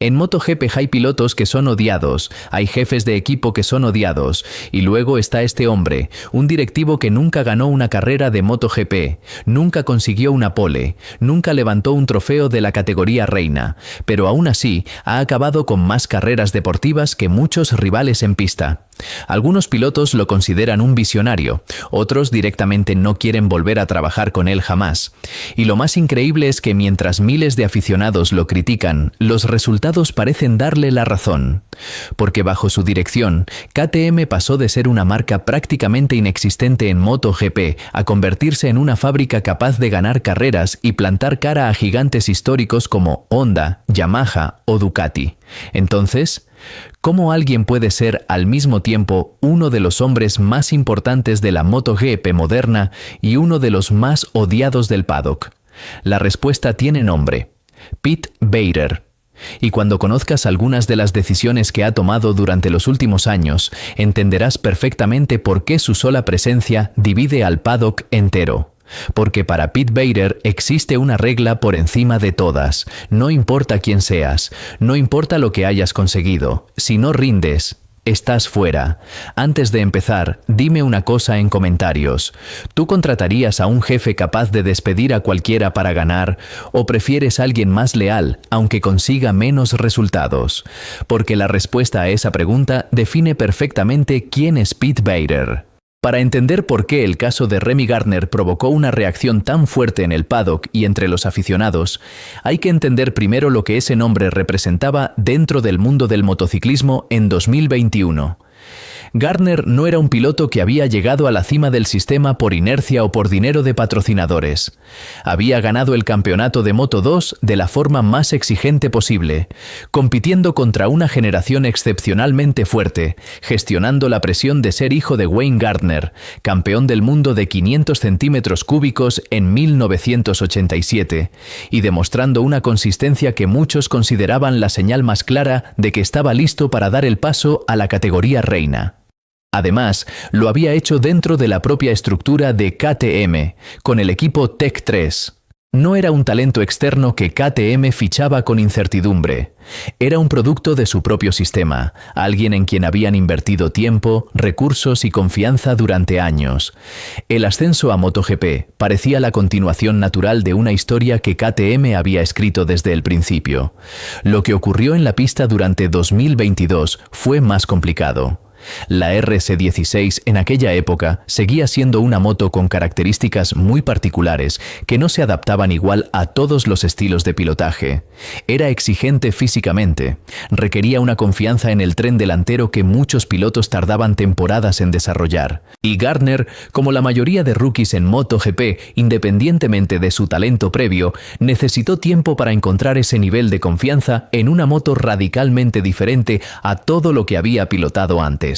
En MotoGP hay pilotos que son odiados, hay jefes de equipo que son odiados, y luego está este hombre, un directivo que nunca ganó una carrera de MotoGP, nunca consiguió una pole, nunca levantó un trofeo de la categoría reina, pero aún así ha acabado con más carreras deportivas que muchos rivales en pista. Algunos pilotos lo consideran un visionario, otros directamente no quieren volver a trabajar con él jamás. Y lo más increíble es que mientras miles de aficionados lo critican, los resultados parecen darle la razón. Porque bajo su dirección, KTM pasó de ser una marca prácticamente inexistente en MotoGP a convertirse en una fábrica capaz de ganar carreras y plantar cara a gigantes históricos como Honda, Yamaha o Ducati. Entonces, ¿cómo alguien puede ser al mismo tiempo uno de los hombres más importantes de la MotoGP moderna y uno de los más odiados del paddock? La respuesta tiene nombre: Pete Beirer. Y cuando conozcas algunas de las decisiones que ha tomado durante los últimos años, entenderás perfectamente por qué su sola presencia divide al paddock entero. Porque para Pete Beirer existe una regla por encima de todas. No importa quién seas, no importa lo que hayas conseguido, si no rindes, estás fuera. Antes de empezar, dime una cosa en comentarios. ¿Tú contratarías a un jefe capaz de despedir a cualquiera para ganar, o prefieres a alguien más leal, aunque consiga menos resultados? Porque la respuesta a esa pregunta define perfectamente quién es Pete Beirer. Para entender por qué el caso de Remy Gardner provocó una reacción tan fuerte en el paddock y entre los aficionados, hay que entender primero lo que ese nombre representaba dentro del mundo del motociclismo en 2021. Gardner no era un piloto que había llegado a la cima del sistema por inercia o por dinero de patrocinadores. Había ganado el campeonato de Moto2 de la forma más exigente posible, compitiendo contra una generación excepcionalmente fuerte, gestionando la presión de ser hijo de Wayne Gardner, campeón del mundo de 500 centímetros cúbicos en 1987, y demostrando una consistencia que muchos consideraban la señal más clara de que estaba listo para dar el paso a la categoría reina. Además, lo había hecho dentro de la propia estructura de KTM, con el equipo Tech 3. No era un talento externo que KTM fichaba con incertidumbre. Era un producto de su propio sistema, alguien en quien habían invertido tiempo, recursos y confianza durante años. El ascenso a MotoGP parecía la continuación natural de una historia que KTM había escrito desde el principio. Lo que ocurrió en la pista durante 2022 fue más complicado. La RS16 en aquella época seguía siendo una moto con características muy particulares que no se adaptaban igual a todos los estilos de pilotaje. Era exigente físicamente, requería una confianza en el tren delantero que muchos pilotos tardaban temporadas en desarrollar. Y Gardner, como la mayoría de rookies en MotoGP, independientemente de su talento previo, necesitó tiempo para encontrar ese nivel de confianza en una moto radicalmente diferente a todo lo que había pilotado antes.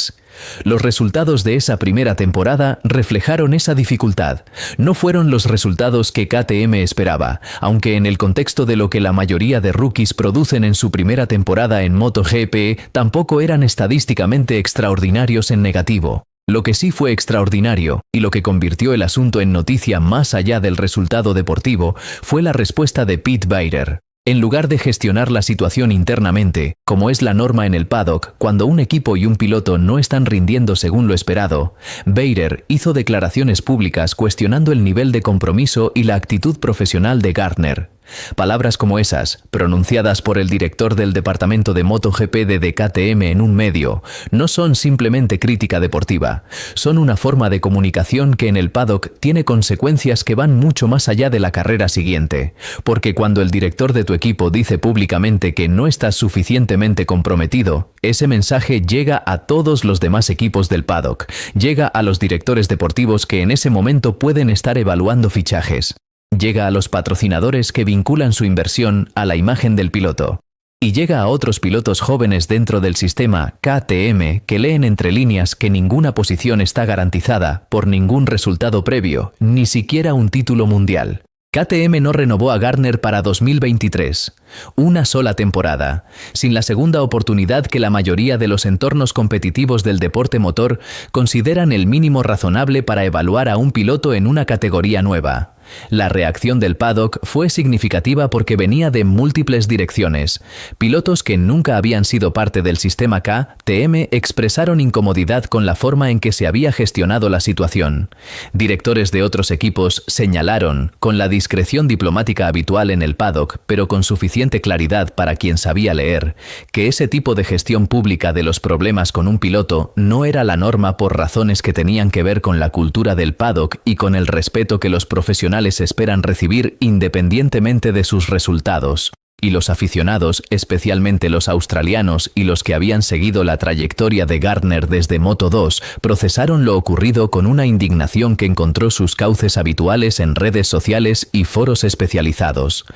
Los resultados de esa primera temporada reflejaron esa dificultad. No fueron los resultados que KTM esperaba, aunque en el contexto de lo que la mayoría de rookies producen en su primera temporada en MotoGP, tampoco eran estadísticamente extraordinarios en negativo. Lo que sí fue extraordinario, y lo que convirtió el asunto en noticia más allá del resultado deportivo, fue la respuesta de Pete Beirer. En lugar de gestionar la situación internamente, como es la norma en el paddock cuando un equipo y un piloto no están rindiendo según lo esperado, Beirer hizo declaraciones públicas cuestionando el nivel de compromiso y la actitud profesional de Gardner. Palabras como esas, pronunciadas por el director del departamento de MotoGP de KTM en un medio, no son simplemente crítica deportiva, son una forma de comunicación que en el paddock tiene consecuencias que van mucho más allá de la carrera siguiente, porque cuando el director de tu equipo dice públicamente que no estás suficientemente comprometido, ese mensaje llega a todos los demás equipos del paddock, llega a los directores deportivos que en ese momento pueden estar evaluando fichajes. Llega a los patrocinadores que vinculan su inversión a la imagen del piloto. Y llega a otros pilotos jóvenes dentro del sistema KTM que leen entre líneas que ninguna posición está garantizada por ningún resultado previo, ni siquiera un título mundial. KTM no renovó a Gardner para 2023. Una sola temporada, sin la segunda oportunidad que la mayoría de los entornos competitivos del deporte motor consideran el mínimo razonable para evaluar a un piloto en una categoría nueva. La reacción del paddock fue significativa porque venía de múltiples direcciones. Pilotos que nunca habían sido parte del sistema KTM expresaron incomodidad con la forma en que se había gestionado la situación. Directores de otros equipos señalaron, con la discreción diplomática habitual en el paddock, pero con suficiente claridad para quien sabía leer, que ese tipo de gestión pública de los problemas con un piloto no era la norma por razones que tenían que ver con la cultura del paddock y con el respeto que los profesionales esperan recibir independientemente de sus resultados. Y los aficionados, especialmente los australianos y los que habían seguido la trayectoria de Gardner desde Moto2, procesaron lo ocurrido con una indignación que encontró sus cauces habituales en redes sociales y foros especializados.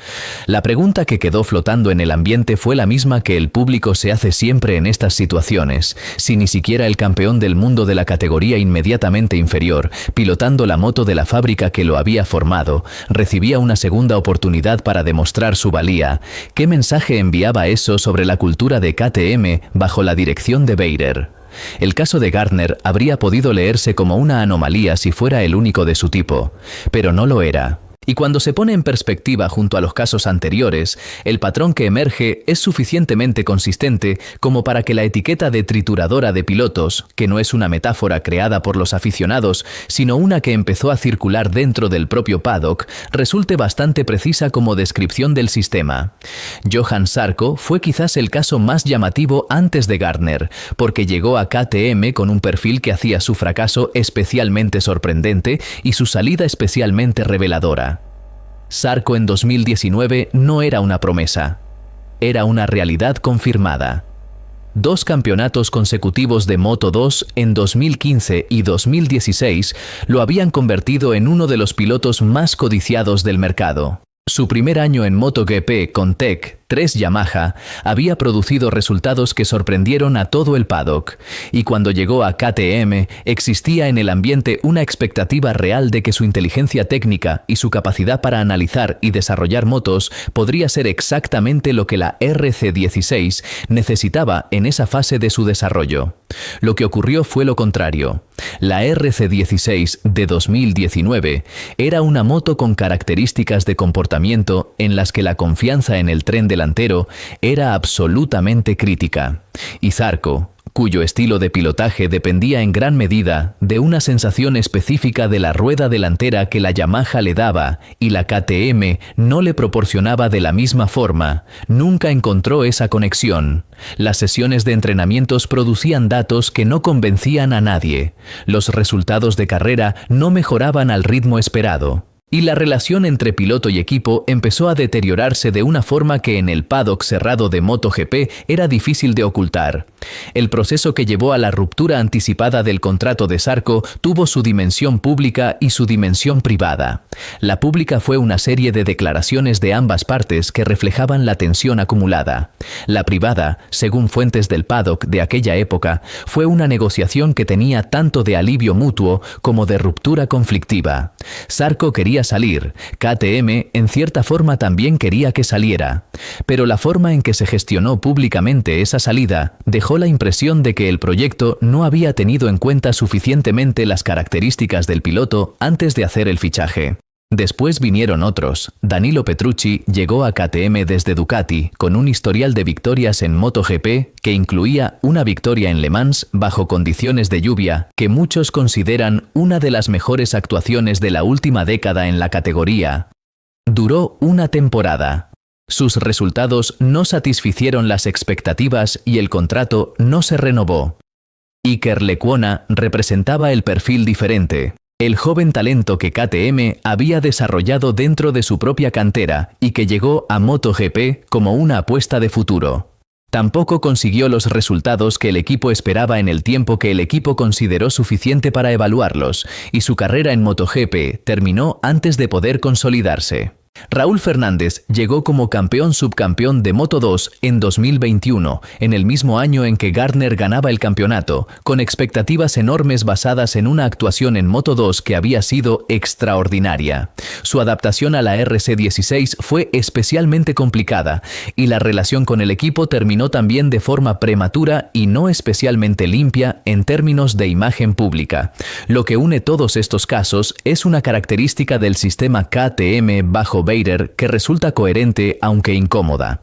La pregunta que quedó flotando en el ambiente fue la misma que el público se hace siempre en estas situaciones: si ni siquiera el campeón del mundo de la categoría inmediatamente inferior, pilotando la moto de la fábrica que lo había formado, recibía una segunda oportunidad para demostrar su valía. ¿Qué mensaje enviaba eso sobre la cultura de KTM bajo la dirección de Bader? El caso de Gardner habría podido leerse como una anomalía si fuera el único de su tipo, pero no lo era. Y cuando se pone en perspectiva junto a los casos anteriores, el patrón que emerge es suficientemente consistente como para que la etiqueta de trituradora de pilotos, que no es una metáfora creada por los aficionados, sino una que empezó a circular dentro del propio paddock, resulte bastante precisa como descripción del sistema. Johan Zarco fue quizás el caso más llamativo antes de Gardner, porque llegó a KTM con un perfil que hacía su fracaso especialmente sorprendente y su salida especialmente reveladora. Zarco en 2019 no era una promesa, era una realidad confirmada. 2 campeonatos consecutivos de Moto2 en 2015 y 2016 lo habían convertido en uno de los pilotos más codiciados del mercado. Su primer año en MotoGP con Tech 3 Yamaha había producido resultados que sorprendieron a todo el paddock, y cuando llegó a KTM existía en el ambiente una expectativa real de que su inteligencia técnica y su capacidad para analizar y desarrollar motos podría ser exactamente lo que la RC16 necesitaba en esa fase de su desarrollo. Lo que ocurrió fue lo contrario. La RC16 de 2019 era una moto con características de comportamiento en las que la confianza en el tren delantero era absolutamente crítica. Y Zarco, cuyo estilo de pilotaje dependía en gran medida de una sensación específica de la rueda delantera que la Yamaha le daba y la KTM no le proporcionaba de la misma forma, nunca encontró esa conexión. Las sesiones de entrenamientos producían datos que no convencían a nadie. Los resultados de carrera no mejoraban al ritmo esperado. Y la relación entre piloto y equipo empezó a deteriorarse de una forma que en el paddock cerrado de MotoGP era difícil de ocultar. El proceso que llevó a la ruptura anticipada del contrato de Zarco tuvo su dimensión pública y su dimensión privada. La pública fue una serie de declaraciones de ambas partes que reflejaban la tensión acumulada. La privada, según fuentes del paddock de aquella época, fue una negociación que tenía tanto de alivio mutuo como de ruptura conflictiva. Zarco quería salir, KTM en cierta forma también quería que saliera, pero la forma en que se gestionó públicamente esa salida dejó la impresión de que el proyecto no había tenido en cuenta suficientemente las características del piloto antes de hacer el fichaje. Después vinieron otros. Danilo Petrucci llegó a KTM desde Ducati con un historial de victorias en MotoGP que incluía una victoria en Le Mans bajo condiciones de lluvia que muchos consideran una de las mejores actuaciones de la última década en la categoría. Duró una temporada. Sus resultados no satisficieron las expectativas y el contrato no se renovó. Iker Lecuona representaba el perfil diferente. El joven talento que KTM había desarrollado dentro de su propia cantera y que llegó a MotoGP como una apuesta de futuro. Tampoco consiguió los resultados que el equipo esperaba en el tiempo que el equipo consideró suficiente para evaluarlos, y su carrera en MotoGP terminó antes de poder consolidarse. Raúl Fernández llegó como campeón subcampeón de Moto2 en 2021, en el mismo año en que Gardner ganaba el campeonato, con expectativas enormes basadas en una actuación en Moto2 que había sido extraordinaria. Su adaptación a la RC16 fue especialmente complicada, y la relación con el equipo terminó también de forma prematura y no especialmente limpia en términos de imagen pública. Lo que une todos estos casos es una característica del sistema KTM bajo Vader que resulta coherente aunque incómoda.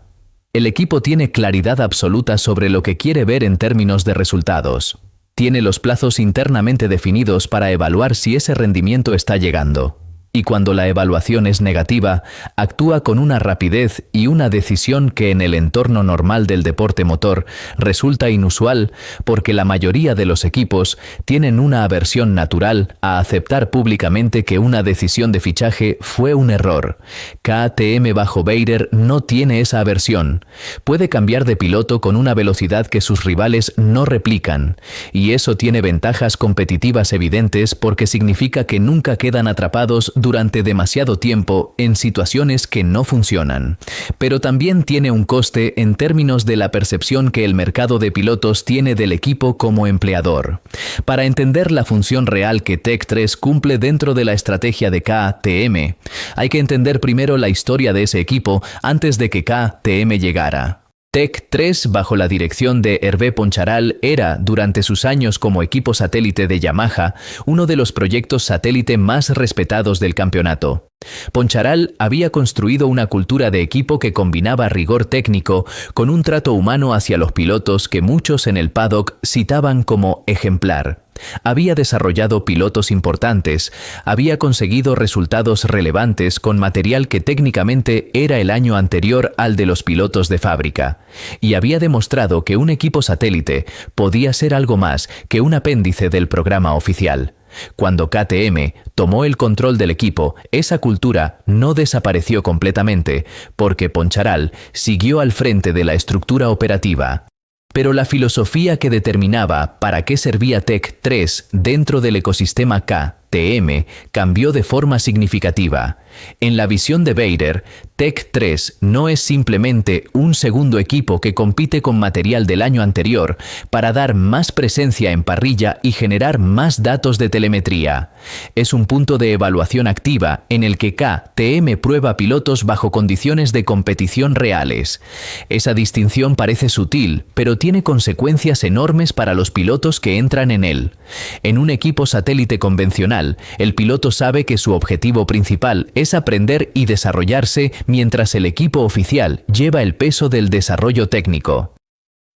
El equipo tiene claridad absoluta sobre lo que quiere ver en términos de resultados. Tiene los plazos internamente definidos para evaluar si ese rendimiento está llegando. Y cuando la evaluación es negativa, actúa con una rapidez y una decisión que en el entorno normal del deporte motor resulta inusual porque la mayoría de los equipos tienen una aversión natural a aceptar públicamente que una decisión de fichaje fue un error. KTM bajo Vader no tiene esa aversión. Puede cambiar de piloto con una velocidad que sus rivales no replican, y eso tiene ventajas competitivas evidentes porque significa que nunca quedan atrapados durante demasiado tiempo en situaciones que no funcionan. Pero también tiene un coste en términos de la percepción que el mercado de pilotos tiene del equipo como empleador. Para entender la función real que Tech 3 cumple dentro de la estrategia de KTM, hay que entender primero la historia de ese equipo antes de que KTM llegara. Tech 3, bajo la dirección de Hervé Poncharal, era, durante sus años como equipo satélite de Yamaha, uno de los proyectos satélite más respetados del campeonato. Poncharal había construido una cultura de equipo que combinaba rigor técnico con un trato humano hacia los pilotos que muchos en el paddock citaban como ejemplar. Había desarrollado pilotos importantes, había conseguido resultados relevantes con material que técnicamente era el año anterior al de los pilotos de fábrica, y había demostrado que un equipo satélite podía ser algo más que un apéndice del programa oficial. Cuando KTM tomó el control del equipo, esa cultura no desapareció completamente, porque Poncharal siguió al frente de la estructura operativa. Pero la filosofía que determinaba para qué servía Tech 3 dentro del ecosistema KTM cambió de forma significativa. En la visión de Vader, Tech 3 no es simplemente un segundo equipo que compite con material del año anterior para dar más presencia en parrilla y generar más datos de telemetría. Es un punto de evaluación activa en el que KTM prueba pilotos bajo condiciones de competición reales. Esa distinción parece sutil, pero tiene consecuencias enormes para los pilotos que entran en él. En un equipo satélite convencional, el piloto sabe que su objetivo principal es aprender y desarrollarse mientras el equipo oficial lleva el peso del desarrollo técnico.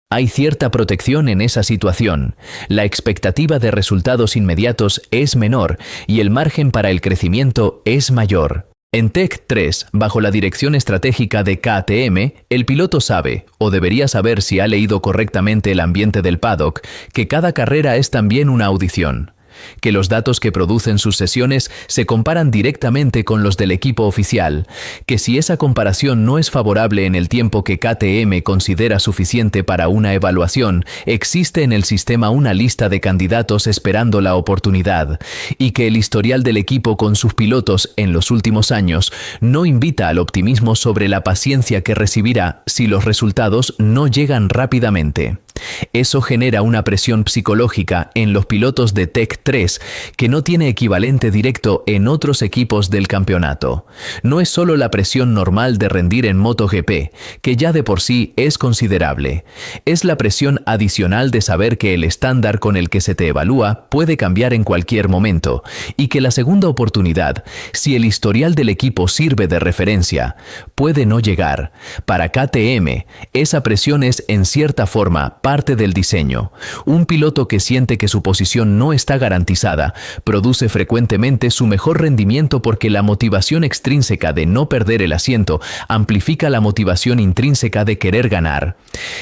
Hay cierta protección en esa situación. La expectativa de resultados inmediatos es menor y el margen para el crecimiento es mayor. En Tech 3, bajo la dirección estratégica de KTM, el piloto sabe, o debería saber si ha leído correctamente el ambiente del paddock, que cada carrera es también una audición. Que los datos que producen sus sesiones se comparan directamente con los del equipo oficial, que si esa comparación no es favorable en el tiempo que KTM considera suficiente para una evaluación, existe en el sistema una lista de candidatos esperando la oportunidad, y que el historial del equipo con sus pilotos en los últimos años no invita al optimismo sobre la paciencia que recibirá si los resultados no llegan rápidamente. Eso genera una presión psicológica en los pilotos de Tech 3 que no tiene equivalente directo en otros equipos del campeonato. No es solo la presión normal de rendir en MotoGP, que ya de por sí es considerable. Es la presión adicional de saber que el estándar con el que se te evalúa puede cambiar en cualquier momento y que la segunda oportunidad, si el historial del equipo sirve de referencia, puede no llegar. Para KTM, esa presión es en cierta forma parte del diseño. Un piloto que siente que su posición no está garantizada produce frecuentemente su mejor rendimiento porque la motivación extrínseca de no perder el asiento amplifica la motivación intrínseca de querer ganar.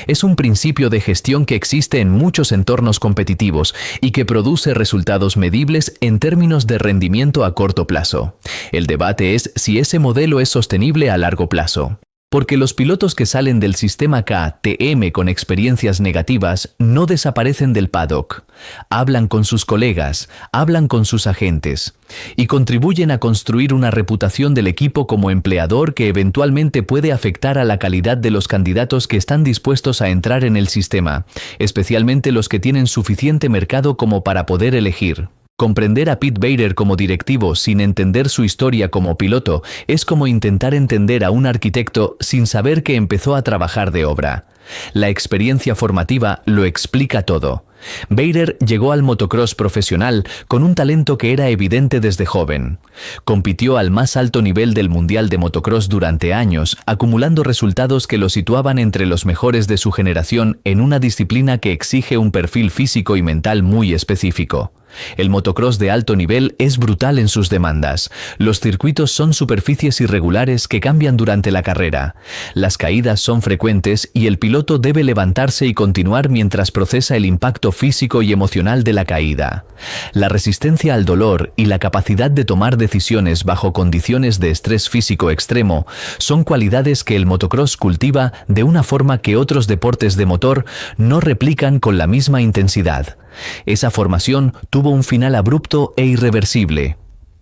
Es un principio de gestión que existe en muchos entornos competitivos y que produce resultados medibles en términos de rendimiento a corto plazo. El debate es si ese modelo es sostenible a largo plazo. Porque los pilotos que salen del sistema KTM con experiencias negativas no desaparecen del paddock. Hablan con sus colegas, hablan con sus agentes y contribuyen a construir una reputación del equipo como empleador que eventualmente puede afectar a la calidad de los candidatos que están dispuestos a entrar en el sistema, especialmente los que tienen suficiente mercado como para poder elegir. Comprender a Pete Bader como directivo sin entender su historia como piloto es como intentar entender a un arquitecto sin saber que empezó a trabajar de obra. La experiencia formativa lo explica todo. Bader llegó al motocross profesional con un talento que era evidente desde joven. Compitió al más alto nivel del Mundial de Motocross durante años, acumulando resultados que lo situaban entre los mejores de su generación en una disciplina que exige un perfil físico y mental muy específico. El motocross de alto nivel es brutal en sus demandas. Los circuitos son superficies irregulares que cambian durante la carrera. Las caídas son frecuentes y el piloto debe levantarse y continuar mientras procesa el impacto físico y emocional de la caída. La resistencia al dolor y la capacidad de tomar decisiones bajo condiciones de estrés físico extremo son cualidades que el motocross cultiva de una forma que otros deportes de motor no replican con la misma intensidad. Esa formación tuvo un final abrupto e irreversible.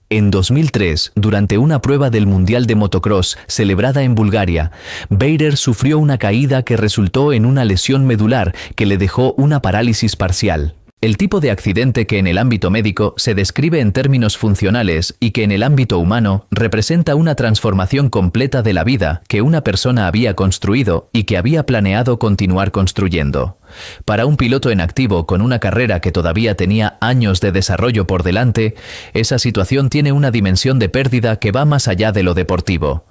En 2003, durante una prueba del Mundial de Motocross celebrada en Bulgaria, Bader sufrió una caída que resultó en una lesión medular que le dejó una parálisis parcial. El tipo de accidente que en el ámbito médico se describe en términos funcionales y que en el ámbito humano representa una transformación completa de la vida que una persona había construido y que había planeado continuar construyendo. Para un piloto en activo con una carrera que todavía tenía años de desarrollo por delante, esa situación tiene una dimensión de pérdida que va más allá de lo deportivo.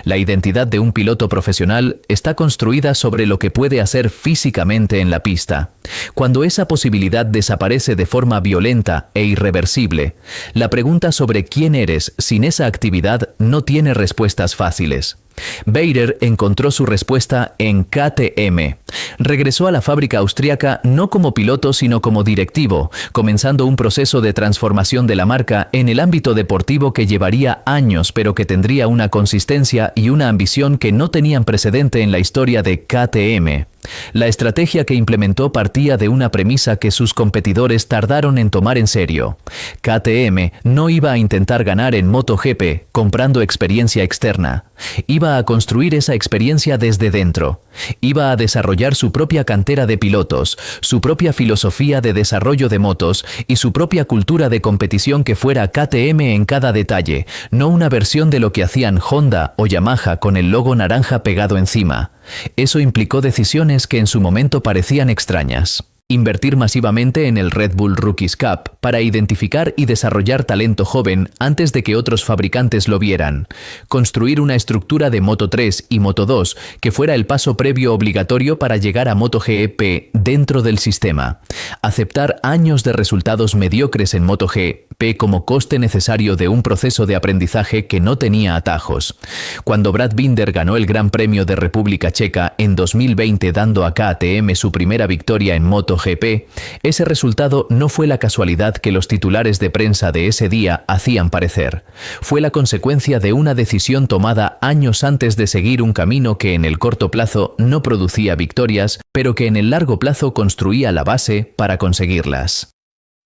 La identidad de un piloto profesional está construida sobre lo que puede hacer físicamente en la pista. Cuando esa posibilidad desaparece de forma violenta e irreversible, la pregunta sobre quién eres sin esa actividad no tiene respuestas fáciles. Bader encontró su respuesta en KTM. Regresó a la fábrica austríaca no como piloto sino como directivo, comenzando un proceso de transformación de la marca en el ámbito deportivo que llevaría años pero que tendría una consistencia y una ambición que no tenían precedente en la historia de KTM. La estrategia que implementó partía de una premisa que sus competidores tardaron en tomar en serio. KTM no iba a intentar ganar en MotoGP comprando experiencia externa. Iba a construir esa experiencia desde dentro. Iba a desarrollar su propia cantera de pilotos, su propia filosofía de desarrollo de motos y su propia cultura de competición que fuera KTM en cada detalle, no una versión de lo que hacían Honda o Yamaha con el logo naranja pegado encima. Eso implicó decisiones que en su momento parecían extrañas. Invertir masivamente en el Red Bull Rookies Cup para identificar y desarrollar talento joven antes de que otros fabricantes lo vieran. Construir una estructura de Moto 3 y Moto 2 que fuera el paso previo obligatorio para llegar a MotoGP dentro del sistema. Aceptar años de resultados mediocres en MotoGP como coste necesario de un proceso de aprendizaje que no tenía atajos. Cuando Brad Binder ganó el Gran Premio de República Checa en 2020 dando a KTM su primera victoria en MotoGP, ese resultado no fue la casualidad que los titulares de prensa de ese día hacían parecer. Fue la consecuencia de una decisión tomada años antes de seguir un camino que en el corto plazo no producía victorias, pero que en el largo plazo construía la base para conseguirlas.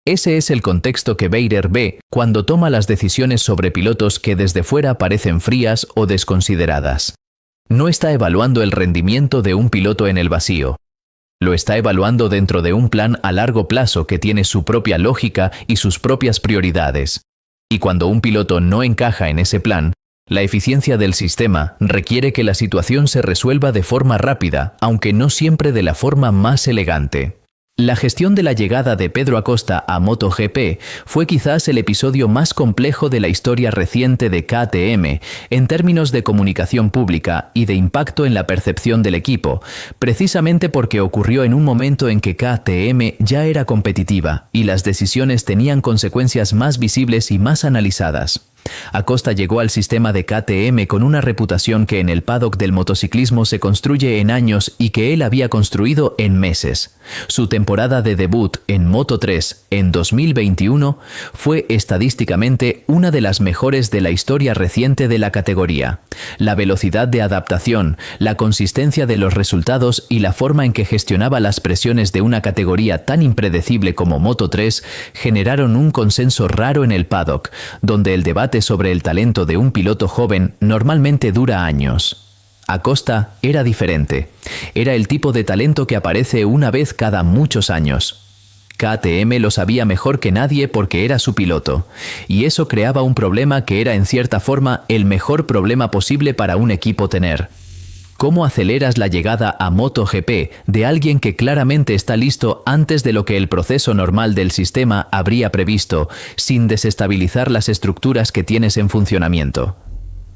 Ese es el contexto que Bader ve cuando toma las decisiones sobre pilotos que desde fuera parecen frías o desconsideradas. No está evaluando el rendimiento de un piloto en el vacío. Lo está evaluando dentro de un plan a largo plazo que tiene su propia lógica y sus propias prioridades. Y cuando un piloto no encaja en ese plan, la eficiencia del sistema requiere que la situación se resuelva de forma rápida, aunque no siempre de la forma más elegante. La gestión de la llegada de Pedro Acosta a MotoGP fue quizás el episodio más complejo de la historia reciente de KTM en términos de comunicación pública y de impacto en la percepción del equipo, precisamente porque ocurrió en un momento en que KTM ya era competitiva y las decisiones tenían consecuencias más visibles y más analizadas. Acosta llegó al sistema de KTM con una reputación que en el paddock del motociclismo se construye en años y que él había construido en meses. Su temporada de debut en Moto3 en 2021 fue estadísticamente una de las mejores de la historia reciente de la categoría. La velocidad de adaptación, la consistencia de los resultados y la forma en que gestionaba las presiones de una categoría tan impredecible como Moto3 generaron un consenso raro en el paddock, donde el debate sobre el talento de un piloto joven normalmente dura años. Acosta era diferente. Era el tipo de talento que aparece una vez cada muchos años. KTM lo sabía mejor que nadie porque era su piloto, y eso creaba un problema que era en cierta forma el mejor problema posible para un equipo tener. ¿Cómo aceleras la llegada a MotoGP de alguien que claramente está listo antes de lo que el proceso normal del sistema habría previsto, sin desestabilizar las estructuras que tienes en funcionamiento?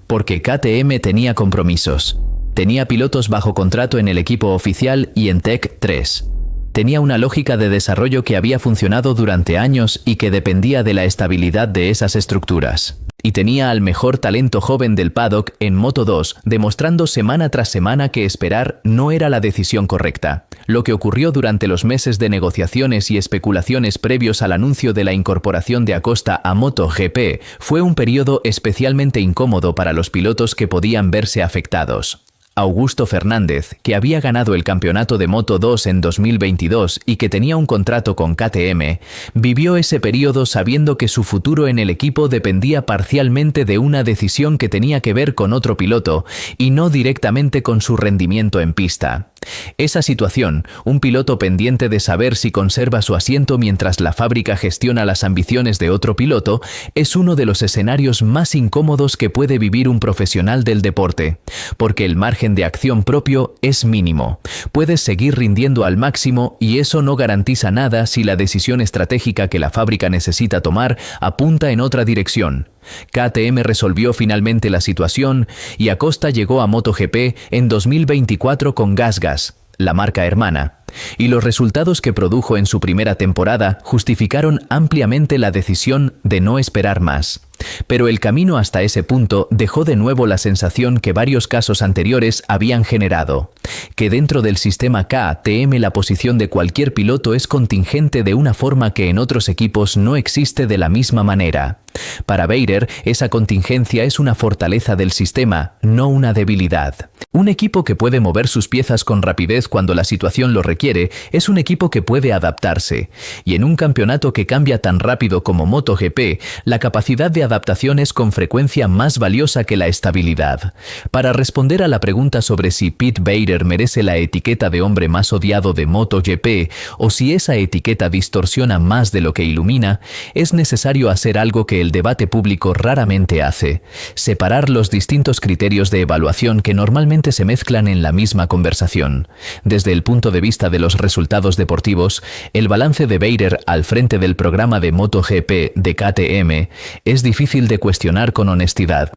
Porque KTM tenía compromisos. Tenía pilotos bajo contrato en el equipo oficial y en Tech 3. Tenía una lógica de desarrollo que había funcionado durante años y que dependía de la estabilidad de esas estructuras. Y tenía al mejor talento joven del paddock en Moto2, demostrando semana tras semana que esperar no era la decisión correcta. Lo que ocurrió durante los meses de negociaciones y especulaciones previos al anuncio de la incorporación de Acosta a MotoGP fue un periodo especialmente incómodo para los pilotos que podían verse afectados. Augusto Fernández, que había ganado el campeonato de Moto2 en 2022 y que tenía un contrato con KTM, vivió ese periodo sabiendo que su futuro en el equipo dependía parcialmente de una decisión que tenía que ver con otro piloto y no directamente con su rendimiento en pista. Esa situación, un piloto pendiente de saber si conserva su asiento mientras la fábrica gestiona las ambiciones de otro piloto, es uno de los escenarios más incómodos que puede vivir un profesional del deporte, porque el margen de acción propio es mínimo. Puedes seguir rindiendo al máximo y eso no garantiza nada si la decisión estratégica que la fábrica necesita tomar apunta en otra dirección. KTM resolvió finalmente la situación y Acosta llegó a MotoGP en 2024 con GasGas, la marca hermana, y los resultados que produjo en su primera temporada justificaron ampliamente la decisión de no esperar más. Pero el camino hasta ese punto dejó de nuevo la sensación que varios casos anteriores habían generado, que dentro del sistema KTM la posición de cualquier piloto es contingente de una forma que en otros equipos no existe de la misma manera. Para Beirer, esa contingencia es una fortaleza del sistema, no una debilidad. Un equipo que puede mover sus piezas con rapidez cuando la situación lo requiere es un equipo que puede adaptarse, y en un campeonato que cambia tan rápido como MotoGP, la capacidad de adaptación es con frecuencia más valiosa que la estabilidad. Para responder a la pregunta sobre si Pete Beirer merece la etiqueta de hombre más odiado de MotoGP o si esa etiqueta distorsiona más de lo que ilumina, es necesario hacer algo que el debate público raramente hace: separar los distintos criterios de evaluación que normalmente se mezclan en la misma conversación. Desde el punto de vista de los resultados deportivos, el balance de Beirer al frente del programa de MotoGP de KTM es difícil de cuestionar con honestidad.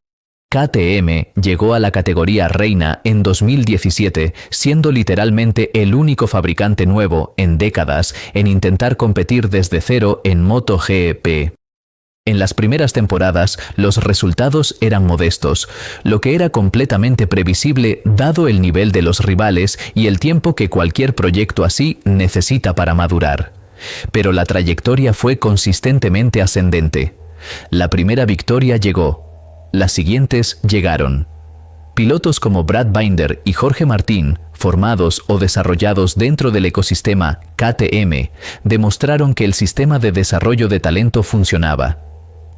KTM llegó a la categoría reina en 2017, siendo literalmente el único fabricante nuevo en décadas en intentar competir desde cero en MotoGP. En las primeras temporadas, los resultados eran modestos, lo que era completamente previsible dado el nivel de los rivales y el tiempo que cualquier proyecto así necesita para madurar. Pero la trayectoria fue consistentemente ascendente. La primera victoria llegó. Las siguientes llegaron. Pilotos como Brad Binder y Jorge Martín, formados o desarrollados dentro del ecosistema KTM, demostraron que el sistema de desarrollo de talento funcionaba.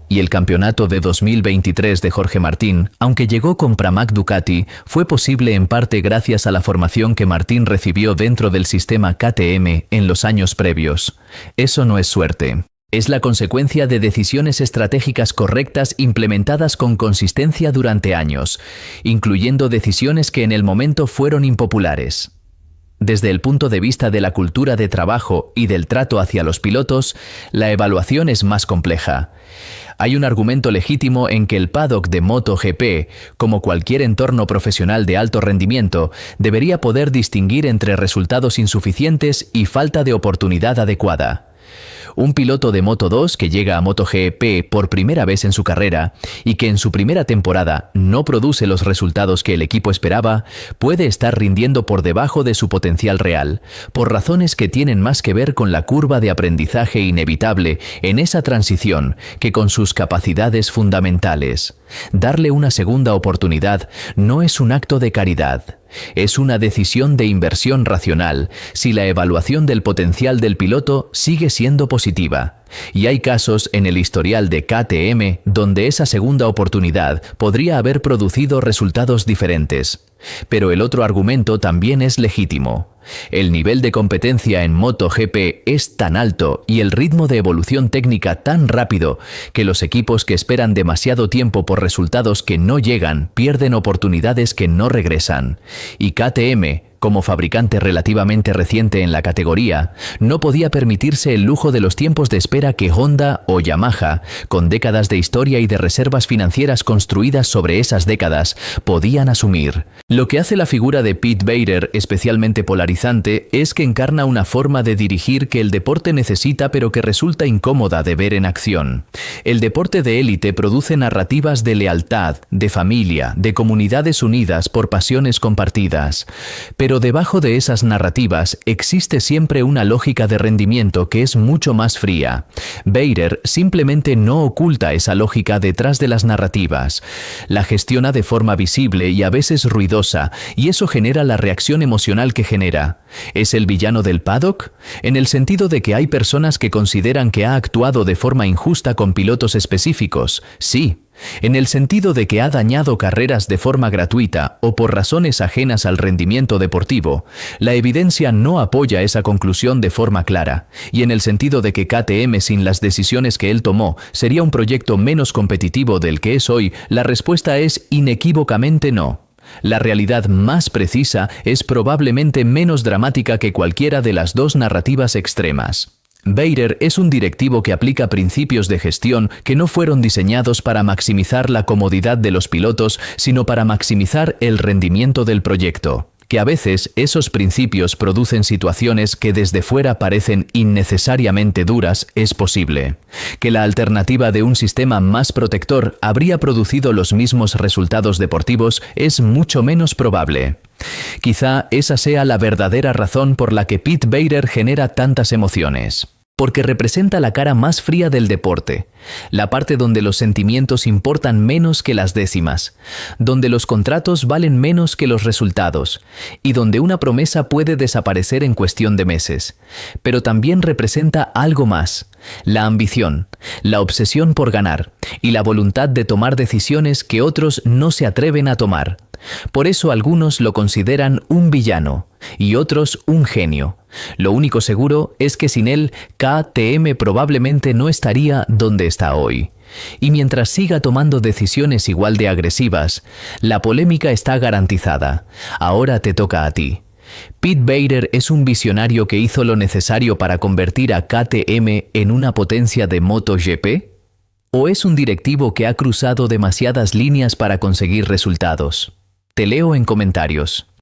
Y el campeonato de 2023 de Jorge Martín, aunque llegó con Pramac Ducati, fue posible en parte gracias a la formación que Martín recibió dentro del sistema KTM en los años previos. Eso no es suerte. Es la consecuencia de decisiones estratégicas correctas implementadas con consistencia durante años, incluyendo decisiones que en el momento fueron impopulares. Desde el punto de vista de la cultura de trabajo y del trato hacia los pilotos, la evaluación es más compleja. Hay un argumento legítimo en que el paddock de MotoGP, como cualquier entorno profesional de alto rendimiento, debería poder distinguir entre resultados insuficientes y falta de oportunidad adecuada. Un piloto de Moto2 que llega a MotoGP por primera vez en su carrera y que en su primera temporada no produce los resultados que el equipo esperaba, puede estar rindiendo por debajo de su potencial real, por razones que tienen más que ver con la curva de aprendizaje inevitable en esa transición que con sus capacidades fundamentales. Darle una segunda oportunidad no es un acto de caridad. Es una decisión de inversión racional si la evaluación del potencial del piloto sigue siendo positiva. Y hay casos en el historial de KTM donde esa segunda oportunidad podría haber producido resultados diferentes. Pero el otro argumento también es legítimo. El nivel de competencia en MotoGP es tan alto y el ritmo de evolución técnica tan rápido que los equipos que esperan demasiado tiempo por resultados que no llegan pierden oportunidades que no regresan. Y KTM, como fabricante relativamente reciente en la categoría, no podía permitirse el lujo de los tiempos de espera que Honda o Yamaha, con décadas de historia y de reservas financieras construidas sobre esas décadas, podían asumir. Lo que hace la figura de Pete Beirer especialmente polarizante es que encarna una forma de dirigir que el deporte necesita pero que resulta incómoda de ver en acción. El deporte de élite produce narrativas de lealtad, de familia, de comunidades unidas por pasiones compartidas. Pero debajo de esas narrativas existe siempre una lógica de rendimiento que es mucho más fría. Beirer simplemente no oculta esa lógica detrás de las narrativas. La gestiona de forma visible y a veces ruidosa, y eso genera la reacción emocional que genera. ¿Es el villano del paddock? En el sentido de que hay personas que consideran que ha actuado de forma injusta con pilotos específicos. Sí. En el sentido de que ha dañado carreras de forma gratuita o por razones ajenas al rendimiento deportivo, la evidencia no apoya esa conclusión de forma clara, y en el sentido de que KTM sin las decisiones que él tomó sería un proyecto menos competitivo del que es hoy, la respuesta es inequívocamente no. La realidad más precisa es probablemente menos dramática que cualquiera de las dos narrativas extremas. Beirer es un directivo que aplica principios de gestión que no fueron diseñados para maximizar la comodidad de los pilotos, sino para maximizar el rendimiento del proyecto. Que a veces esos principios producen situaciones que desde fuera parecen innecesariamente duras es posible. Que la alternativa de un sistema más protector habría producido los mismos resultados deportivos es mucho menos probable. Quizá esa sea la verdadera razón por la que Pete Beirer genera tantas emociones. Porque representa la cara más fría del deporte, la parte donde los sentimientos importan menos que las décimas, donde los contratos valen menos que los resultados, y donde una promesa puede desaparecer en cuestión de meses. Pero también representa algo más, la ambición, la obsesión por ganar, y la voluntad de tomar decisiones que otros no se atreven a tomar. Por eso algunos lo consideran un villano y otros un genio. Lo único seguro es que sin él, KTM probablemente no estaría donde está hoy. Y mientras siga tomando decisiones igual de agresivas, la polémica está garantizada. Ahora te toca a ti. ¿Pete Beirer es un visionario que hizo lo necesario para convertir a KTM en una potencia de MotoGP? ¿O es un directivo que ha cruzado demasiadas líneas para conseguir resultados? Te leo en comentarios.